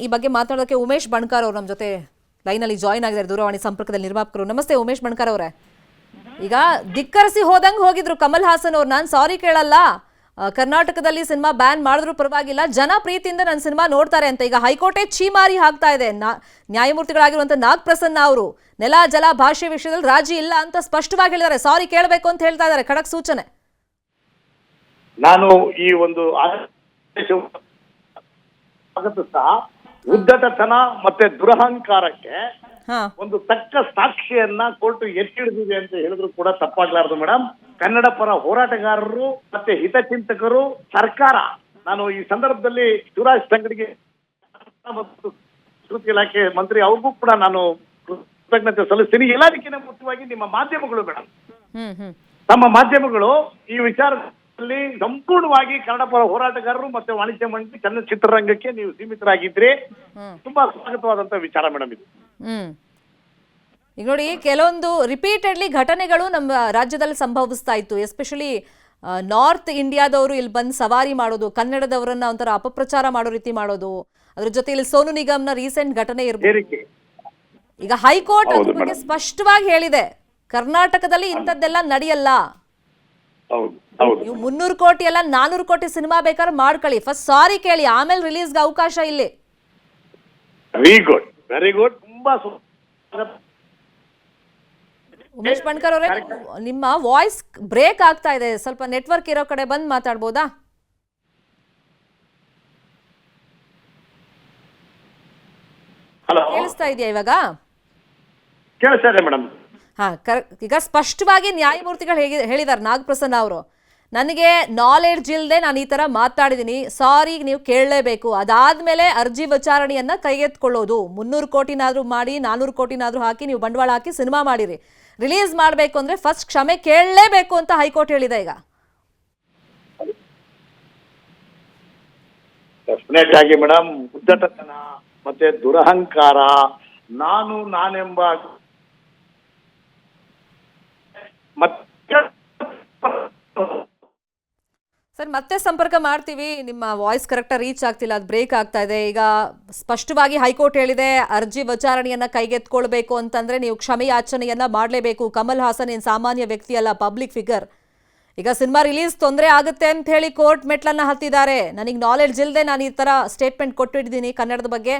ಈ ಬಗ್ಗೆ ಮಾತಾಡೋದಕ್ಕೆ ಉಮೇಶ್ ಬಣಕಾರ್ ಅವರು ನಮ್ಮ ಜೊತೆ ಲೈನಲ್ಲಿ ಜಾಯಿನ್ ಆಗಿದ್ದಾರೆ, ದೂರವಾಣಿ ಸಂಪರ್ಕದಲ್ಲಿ ನಿರ್ಮಾಪಕರು. ನಮಸ್ತೆ ಉಮೇಶ್ ಬಣಕಾರ್ ಅವರೇ. ಈಗ ಧಿಕ್ಕರಿಸಿ ಹೋದಂಗೆ ಹೋಗಿದ್ರು ಕಮಲ್ ಹಾಸನ್ ಅವ್ರು, ನಾನು ಸಾರಿ ಕೇಳಲ್ಲ, ಕರ್ನಾಟಕದಲ್ಲಿ ಸಿನಿಮಾ ಬ್ಯಾನ್ ಮಾಡಿದ್ರು ಪರವಾಗಿಲ್ಲ, ಜನ ಪ್ರೀತಿಯಿಂದ ನನ್ನ ಸಿನಿಮಾ ನೋಡ್ತಾರೆ ಅಂತ ಈಗ ಹೈಕೋರ್ಟೇ ಛೀಮಾರಿ ಹಾಕ್ತಾ ಇದೆ. ನ್ಯಾಯಮೂರ್ತಿಗಳಾಗಿರುವಂಥ ನಾಗ್ ಪ್ರಸನ್ನ ಅವರು ನೆಲ ಜಲ ಭಾಷೆ ವಿಷಯದಲ್ಲಿ ರಾಜಿ ಇಲ್ಲ ಅಂತ ಸ್ಪಷ್ಟವಾಗಿ ಹೇಳಿದ್ದಾರೆ. ಸಾರಿ ಕೇಳಬೇಕು ಅಂತ ಹೇಳ್ತಾ ಇದ್ದಾರೆ, ಖಡಕ್ ಸೂಚನೆ. ನಾನು ಈ ಒಂದು ಉದ್ದಟತನ ಮತ್ತೆ ದುರಹಂಕಾರಕ್ಕೆ ಒಂದು ತಕ್ಕ ಸಾಕ್ಷಿಯನ್ನ ಕೋರ್ಟ್ ಎತ್ತಿಡಿದಿದೆ ಅಂತ ಹೇಳಿದ್ರು ಕೂಡ ತಪ್ಪಾಗ್ಲಾರ್ದು ಮೇಡಮ್. ಕನ್ನಡ ಪರ ಹೋರಾಟಗಾರರು ಮತ್ತೆ ಹಿತಚಿಂತಕರು, ಸರ್ಕಾರ, ನಾನು ಈ ಸಂದರ್ಭದಲ್ಲಿ ಶಿವರಾಜ್ ತಂಗಡಿಗೆ ಮತ್ತು ಸಂಸ್ಕೃತಿ ಇಲಾಖೆ ಮಂತ್ರಿ ಅವ್ರಿಗೂ ಕೂಡ ನಾನು ಕೃತಜ್ಞತೆ ಸಲ್ಲಿಸ್ತೀನಿ. ಎಲ್ಲದಕ್ಕಿಂತ ಮುಖ್ಯವಾಗಿ ನಿಮ್ಮ ಮಾಧ್ಯಮಗಳು ಮೇಡಮ್, ತಮ್ಮ ಮಾಧ್ಯಮಗಳು ಈ ವಿಚಾರದಲ್ಲಿ ಸಂಪೂರ್ಣವಾಗಿ ಕನ್ನಡ ಪರ ಹೋರಾಟಗಾರರು ಮತ್ತೆ ವಾಣಿಜ್ಯ ಮಂಡಳಿ ಚಲನಚಿತ್ರರಂಗಕ್ಕೆ ನೀವು ಸೀಮಿತರಾಗಿದ್ರಿ. ತುಂಬಾ ಸ್ವಾಗತವಾದಂತ ವಿಚಾರ ಮೇಡಮ್ ಇದು. ಈಗ ನೋಡಿ, ಕೆಲವೊಂದು ರಿಪೀಟೆಡ್ಲಿ ಘಟನೆಗಳು ನಮ್ಮ ರಾಜ್ಯದಲ್ಲಿ ಸಂಭವಿಸ್ತಾ ಇತ್ತು. ಎಸ್ಪೆಷಲಿ ನಾರ್ತ್ ಇಂಡಿಯಾದವರು ಇಲ್ಲಿ ಬಂದು ಸವಾರಿ ಮಾಡೋದು, ಕನ್ನಡದವರನ್ನ ಒಂಥರ ಅಪಪ್ರಚಾರ ಮಾಡೋ ರೀತಿ ಮಾಡೋದು, ಅದ್ರ ಜೊತೆ ಇಲ್ಲಿ ಸೋನು ನಿಗಮ್ನ ರೀಸೆಂಟ್ ಘಟನೆ ಇರ್ಬೋದು. ಈಗ ಹೈಕೋರ್ಟ್ ಅದ್ರ ಬಗ್ಗೆ ಸ್ಪಷ್ಟವಾಗಿ ಹೇಳಿದೆ, ಕರ್ನಾಟಕದಲ್ಲಿ ಇಂಥದ್ದೆಲ್ಲ ನಡೆಯಲ್ಲ. ನೀವು 300 ಕೋಟಿ ಅಲ್ಲ 400 ಕೋಟಿ ಸಿನಿಮಾ ಬೇಕಾದ್ರೆ ಮಾಡ್ಕೊಳ್ಳಿ, ಫಸ್ಟ್ ಸಾರಿ ಕೇಳಿ, ಆಮೇಲೆ ರಿಲೀಸ್ಗೆ ಅವಕಾಶ ಇಲ್ಲಿ. Very good, very good. ತುಂಬಾ ಉಮೇಶ್ ಬಣಕಾರ್ ಅವರೇ, ನಿಮ್ಮ ವಾಯ್ಸ್ ಬ್ರೇಕ್ ಆಗ್ತಾ ಇದೆ, ಸ್ವಲ್ಪ ನೆಟ್ವರ್ಕ್ ಇರೋ ಕಡೆ ಬಂದು ಮಾತಾಡ್ಬೋದಾ? ಕೇಳಿಸ್ತಾ ಇದೆಯಾ ಇವಾಗ? ಕೇಳಿಸ್ತಾ ಇದೆ ಮೇಡಮ್. ಈಗ ಸ್ಪಷ್ಟವಾಗಿ ನ್ಯಾಯಮೂರ್ತಿಗಳು ಹೇಳಿದ್ದಾರೆ, ನಾಗ್ ಪ್ರಸನ್ನ ಅವರು, ನನಗೆ ನಾಲೆಡ್ಜ್ ಇಲ್ಲದೆ ನಾನು ಈ ತರ ಮಾತಾಡಿದ್ದೀನಿ, ಸಾರಿ ನೀವು ಕೇಳಲೇಬೇಕು, ಅದಾದ್ಮೇಲೆ ಅರ್ಜಿ ವಿಚಾರಣೆಯನ್ನ ಕೈಗೆತ್ಕೊಳ್ಳೋದು. 300 ಕೋಟಿನಾದ್ರೂ ಮಾಡಿ 400 ಕೋಟಿನಾದ್ರೂ ಹಾಕಿ ನೀವು ಬಂಡವಾಳ ಹಾಕಿ ಸಿನಿಮಾ ಮಾಡಿರಿ, ರಿಲೀಸ್ ಮಾಡಬೇಕು ಅಂದ್ರೆ ಫಸ್ಟ್ ಕ್ಷಮೆ ಕೇಳಲೇಬೇಕು ಅಂತ ಹೈಕೋರ್ಟ್ ಹೇಳಿದೆ. ಈಗ ಡೆಫಿನೆಟ್ ಆಗಿ ಮೇಡಮ್, ಉದ್ದಟತನ ಮತ್ತೆ ದುರಹಂಕಾರ, ನಾನೆಂಬ ಸರ್ ಮತ್ತೆ ಸಂಪರ್ಕ ಮಾಡ್ತೀವಿ, ನಿಮ್ಮ ವಾಯ್ಸ್ ಕರೆಕ್ಟಾಗಿ ರೀಚ್ ಆಗ್ತಿಲ್ಲ, ಅದು ಬ್ರೇಕ್ ಆಗ್ತಾ ಇದೆ. ಈಗ ಸ್ಪಷ್ಟವಾಗಿ ಹೈಕೋರ್ಟ್ ಹೇಳಿದೆ, ಅರ್ಜಿ ವಿಚಾರಣೆಯನ್ನ ಕೈಗೆತ್ಕೊಳ್ಬೇಕು ಅಂತಂದ್ರೆ ನೀವು ಕ್ಷಮೆಯಾಚನೆಯನ್ನ ಮಾಡಲೇಬೇಕು. ಕಮಲ್ ಹಾಸನ್ ಏನು ಸಾಮಾನ್ಯ ವ್ಯಕ್ತಿ ಅಲ್ಲ, ಪಬ್ಲಿಕ್ ಫಿಗರ್. ಈಗ ಸಿನಿಮಾ ರಿಲೀಸ್ ತೊಂದರೆ ಆಗುತ್ತೆ ಅಂತ ಹೇಳಿ ಕೋರ್ಟ್ ಮೆಟ್ಲನ್ನ ಹತ್ತಿದ್ದಾರೆ. ನನಗೆ ನಾಲೆಡ್ಜ್ ಇಲ್ಲದೆ ನಾನು ಈ ತರ ಸ್ಟೇಟ್ಮೆಂಟ್ ಕೊಟ್ಟಿದ್ದೀನಿ ಕನ್ನಡದ ಬಗ್ಗೆ,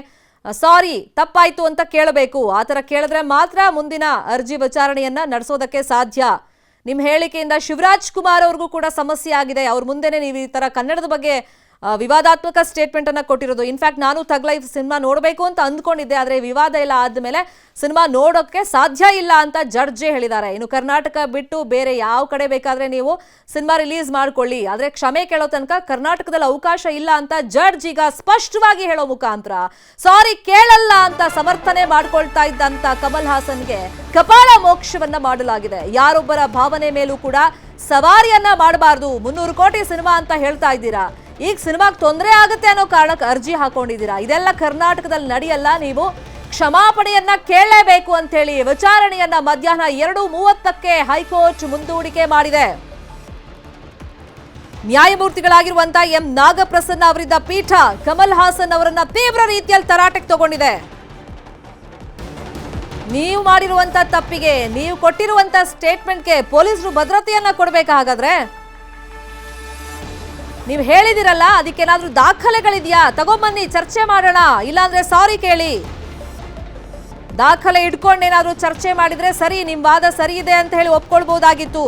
ಸಾರಿ ತಪ್ಪಾಯ್ತು ಅಂತ ಕೇಳಬೇಕು. ಆ ಥರ ಕೇಳಿದ್ರೆ ಮಾತ್ರ ಮುಂದಿನ ಅರ್ಜಿ ವಿಚಾರಣೆಯನ್ನ ನಡೆಸೋದಕ್ಕೆ ಸಾಧ್ಯ. ನಿಮ್ಮ ಹೇಳಿಕೆಯಿಂದ ಶಿವರಾಜ್ ಕುಮಾರ್ ಅವ್ರಿಗೂ ಕೂಡ ಸಮಸ್ಯೆ ಆಗಿದೆ. ಅವ್ರ ಮುಂದೆನೆ ನೀವು ಈ ತರ ಕನ್ನಡದ ಬಗ್ಗೆ ವಿವಾದಾತ್ಮಕ ಸ್ಟೇಟ್ಮೆಂಟ್ ಅನ್ನ ಕೊಟ್ಟಿರೋದು. ಇನ್ಫ್ಯಾಕ್ಟ್ ನಾನು ಥಗ್ ಲೈಫ್ ಸಿನಿಮಾ ನೋಡಬೇಕು ಅಂತ ಅಂದ್ಕೊಂಡಿದ್ದೆ, ಆದರೆ ವಿವಾದ ಎಲ್ಲ ಆದ್ಮೇಲೆ ಸಿನಿಮಾ ನೋಡೋಕ್ಕೆ ಸಾಧ್ಯ ಇಲ್ಲ ಅಂತ ಜಡ್ಜೇ ಹೇಳಿದ್ದಾರೆ. ಇನ್ನು ಕರ್ನಾಟಕ ಬಿಟ್ಟು ಬೇರೆ ಯಾವ ಕಡೆ ಬೇಕಾದ್ರೆ ನೀವು ಸಿನಿಮಾ ರಿಲೀಸ್ ಮಾಡ್ಕೊಳ್ಳಿ, ಆದರೆ ಕ್ಷಮೆ ಕೇಳೋ ತನಕ ಕರ್ನಾಟಕದಲ್ಲಿ ಅವಕಾಶ ಇಲ್ಲ ಅಂತ ಜಡ್ಜ್ ಈಗ ಸ್ಪಷ್ಟವಾಗಿ ಹೇಳೋ ಮುಖಾಂತರ ಸಾರಿ ಕೇಳಲ್ಲ ಅಂತ ಸಮರ್ಥನೆ ಮಾಡ್ಕೊಳ್ತಾ ಇದ್ದಂತ ಕಮಲ್ ಹಾಸನ್ಗೆ ಕಪಾಳ ಮೋಕ್ಷವನ್ನ ಮಾಡಲಾಗಿದೆ. ಯಾರೊಬ್ಬರ ಭಾವನೆ ಮೇಲೂ ಕೂಡ ಸವಾರಿಯನ್ನ ಮಾಡಬಾರ್ದು. 300 ಕೋಟಿ ಸಿನಿಮಾ ಅಂತ ಹೇಳ್ತಾ ಇದ್ದೀರಾ, ಈಗ ಸಿನಿಮಾಗೆ ತೊಂದರೆ ಆಗುತ್ತೆ ಅನ್ನೋ ಕಾರಣಕ್ಕೆ ಅರ್ಜಿ ಹಾಕೊಂಡಿದ್ದೀರಾ. ಇದೆಲ್ಲ ಕರ್ನಾಟಕದಲ್ಲಿ ನಡೆಯಲ್ಲ, ನೀವು ಕ್ಷಮಾಪಣೆಯನ್ನ ಕೇಳಲೇಬೇಕು ಅಂತ ಹೇಳಿ ವಿಚಾರಣೆಯನ್ನ ಮಧ್ಯಾಹ್ನ 2:30ಕ್ಕೆ ಹೈಕೋರ್ಟ್ ಮುಂದೂಡಿಕೆ ಮಾಡಿದೆ. ನ್ಯಾಯಮೂರ್ತಿಗಳಾಗಿರುವಂತ ಎಂ ನಾಗಪ್ರಸನ್ನ ಅವರಿದ್ದ ಪೀಠ ಕಮಲ್ ಹಾಸನ್ ಅವರನ್ನ ತೀವ್ರ ರೀತಿಯಲ್ಲಿ ತರಾಟೆಗೆ ತಗೊಂಡಿದೆ. ನೀವು ಮಾಡಿರುವಂತ ತಪ್ಪಿಗೆ, ನೀವು ಕೊಟ್ಟಿರುವಂತ ಸ್ಟೇಟ್ಮೆಂಟ್ಗೆ ಪೊಲೀಸರು ಭದ್ರತೆಯನ್ನ ಕೊಡ್ಬೇಕಾ? ಹಾಗಾದ್ರೆ ನೀವು ಹೇಳಿದಿರಲ್ಲ, ಅದಕ್ಕೇನಾದ್ರೂ ದಾಖಲೆಗಳಿದೆಯಾ? ತಗೊಂಬನ್ನಿ, ಚರ್ಚೆ ಮಾಡೋಣ, ಇಲ್ಲಾಂದ್ರೆ ಸಾರಿ ಕೇಳಿ. ದಾಖಲೆ ಇಟ್ಕೊಂಡೇನಾದ್ರೂ ಚರ್ಚೆ ಮಾಡಿದ್ರೆ ಸರಿ, ನಿಮ್ ವಾದ ಸರಿ ಇದೆ ಅಂತ ಹೇಳಿ ಒಪ್ಕೊಳ್ಬಹುದಾಗಿತ್ತು.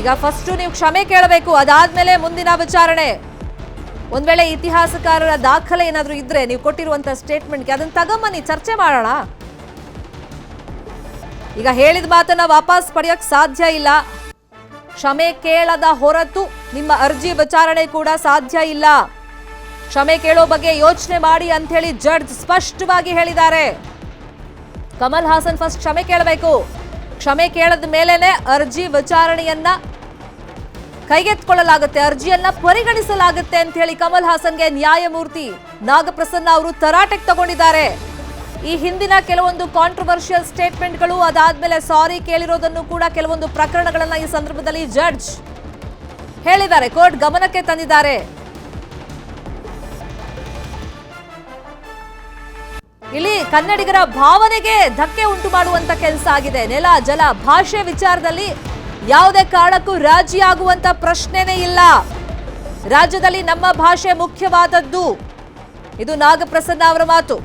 ಈಗ ಫಸ್ಟ್ ನೀವು ಕ್ಷಮೆ ಕೇಳಬೇಕು, ಅದಾದ್ಮೇಲೆ ಮುಂದಿನ ವಿಚಾರಣೆ. ಒಂದ್ ವೇಳೆ ಇತಿಹಾಸಕಾರರ ದಾಖಲೆ ಏನಾದ್ರೂ ಇದ್ರೆ ನೀವು ಕೊಟ್ಟಿರುವಂತ ಸ್ಟೇಟ್ಮೆಂಟ್ಗೆ ಅದನ್ನ ತಗೊಂಬನ್ನಿ, ಚರ್ಚೆ ಮಾಡೋಣ. ಈಗ ಹೇಳಿದ ಮಾತನ್ನ ವಾಪಸ್ ಪಡೆಯೋಕ್ ಸಾಧ್ಯ ಇಲ್ಲ. ಕ್ಷಮೆ ಕೇಳದ ಹೊರತು ನಿಮ್ಮ ಅರ್ಜಿ ವಿಚಾರಣೆ ಕೂಡ ಸಾಧ್ಯ ಇಲ್ಲ. ಕ್ಷಮೆ ಕೇಳೋ ಬಗ್ಗೆ ಯೋಚನೆ ಮಾಡಿ ಅಂತ ಹೇಳಿ ಜಡ್ಜ್ ಸ್ಪಷ್ಟವಾಗಿ ಹೇಳಿದ್ದಾರೆ. ಕಮಲ್ ಹಾಸನ್ ಫಸ್ಟ್ ಕ್ಷಮೆ ಕೇಳಬೇಕು, ಕ್ಷಮೆ ಕೇಳದ ಮೇಲೇನೆ ಅರ್ಜಿ ವಿಚಾರಣೆಯನ್ನ ಕೈಗೆತ್ಕೊಳ್ಳಲಾಗುತ್ತೆ, ಅರ್ಜಿಯನ್ನ ಪರಿಗಣಿಸಲಾಗುತ್ತೆ ಅಂತ ಹೇಳಿ ಕಮಲ್ ಹಾಸನ್ಗೆ ನ್ಯಾಯಮೂರ್ತಿ ನಾಗಪ್ರಸನ್ನ ಅವರು ತರಾಟೆಗೆ ತಗೊಂಡಿದ್ದಾರೆ. ಈ ಹಿಂದಿನ ಕೆಲವೊಂದು ಕಾಂಟ್ರವರ್ಷಿಯಲ್ ಸ್ಟೇಟ್ಮೆಂಟ್ಗಳು ಅದಾದ್ಮೇಲೆ ಸಾರಿ ಕೇಳಿರೋದನ್ನು ಕೂಡ ಕೆಲವೊಂದು ಪ್ರಕರಣಗಳನ್ನ ಈ ಸಂದರ್ಭದಲ್ಲಿ ಜಡ್ಜ್ ಹೇಳಿದ್ದಾರೆ, ಕೋರ್ಟ್ ಗಮನಕ್ಕೆ ತಂದಿದ್ದಾರೆ. ಇಲ್ಲಿ ಕನ್ನಡಿಗರ ಭಾವನೆಗೆ ಧಕ್ಕೆ ಉಂಟು ಮಾಡುವಂತ ಕೆಲಸ ಆಗಿದೆ. ನೆಲ, ಜಲ, ಭಾಷೆ ವಿಚಾರದಲ್ಲಿ ಯಾವುದೇ ಕಾರಣಕ್ಕೂ ರಾಜಿಯಾಗುವಂತ ಪ್ರಶ್ನೆನೇ ಇಲ್ಲ. ರಾಜ್ಯದಲ್ಲಿ ನಮ್ಮ ಭಾಷೆ ಮುಖ್ಯವಾದದ್ದು. ಇದು ನಾಗಪ್ರಸನ್ನ ಅವರ ಮಾತು.